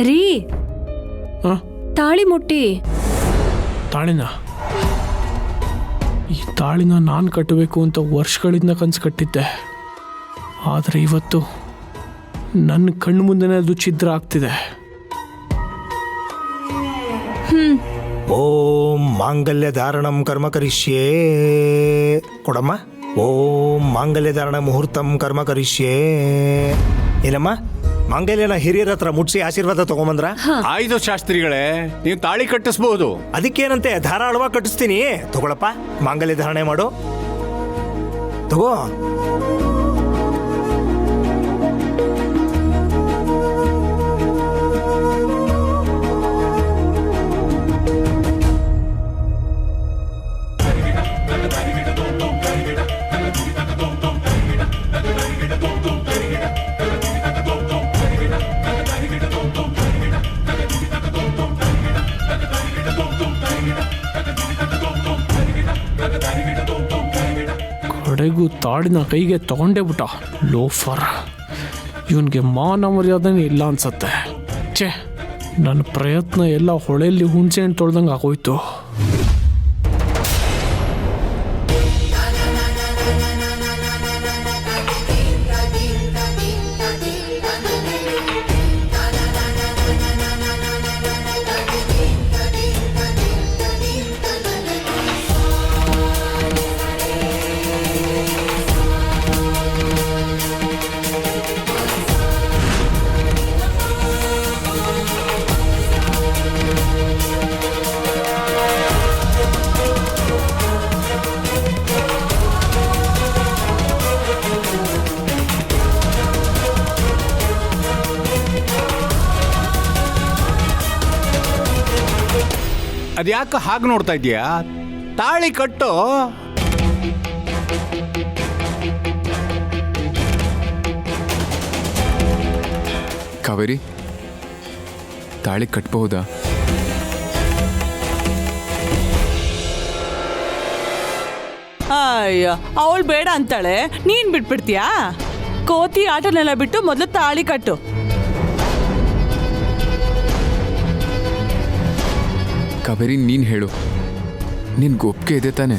ರೀ ಹಾಂ ತಾಳಿ ಮುಟ್ಟಿ. ತಾಳಿನ ಈ ತಾಳಿನ ನಾನು ಕಟ್ಟಬೇಕು ಅಂತ ವರ್ಷಗಳಿಂದ ಕನಸು ಕಟ್ಟಿದ್ದೆ. ಆದರೆ ಇವತ್ತು ನನ್ನ ಕಣ್ಣು ಮುಂದೆನೇ ಅದು ಛಿದ್ರ ಆಗ್ತಿದೆ. ಓಂ ಮಾಂಗಲ್ಯ ಧಾರಣಂ ಕರ್ಮ ಕರಿಷ್ಯೇ. ಕೊಡಮ್ಮ. ಓಂ ಮಾಂಗಲ್ಯ ಧಾರಣ ಮುಹೂರ್ತಂ ಕರ್ಮ ಕರಿಷ್ಯೇ. ಏನಮ್ಮ ಮಾಂಗಲ್ಯನ ಹಿರಿಯರ ಹತ್ರ ಮುಟ್ಸಿ ಆಶೀರ್ವಾದ ತಗೊಂಬಂದ್ರ? ಆಯ್ತು ಶಾಸ್ತ್ರಿಗಳೇ, ನೀವು ತಾಳಿ ಕಟ್ಟಿಸ್ಬಹುದು. ಅದಕ್ಕೇನಂತೆ ಧಾರಾಳವಾಗಿ ಕಟ್ಟಿಸ್ತೀನಿ. ತಗೊಳಪ್ಪ, ಮಾಂಗಲ್ಯ ಧಾರಣೆ ಮಾಡು. ತಗೋ. ಕಡೆಗೂ ತಾಳಿನ ಕೈಗೆ ತಗೊಂಡೇ ಬಿಟ್ಟ ಲೋಫರ್. ಇವನಿಗೆ ಮಾನ ಮರ್ಯಾದನೇ ಇಲ್ಲ ಅನ್ಸತ್ತೆ. ಛೇ, ನನ್ನ ಪ್ರಯತ್ನ ಎಲ್ಲ ಹೊಳೆಯಲ್ಲಿ ಹುಣಸೆ ಹಣ್ಣು ತೊಳ್ದಂಗೆ ಆಗೋಯ್ತು. ಅದ್ಯಾಕೆ ಹಾಗೆ ನೋಡ್ತಾ ಇದೀಯಾ? ತಾಳಿ ಕಟ್ಟು. ಕಾವೇರಿ, ತಾಳಿ ಕಟ್ಬಹುದಾ? ಅಯ್ಯೋ, ಅವಳು ಬೇಡ ಅಂತಾಳೆ, ನೀನ್ ಬಿಟ್ಬಿಡ್ತೀಯಾ? ಕೋತಿ ಆಟನೆಲ್ಲ ಬಿಟ್ಟು ಮೊದಲು ತಾಳಿ ಕಟ್ಟು. ಕಾವೇರಿ, ನೀನು ಹೇಳು, ನಿನ್ಗೆ ಒಪ್ಪಿಗೆ ಇದೆ ತಾನೆ?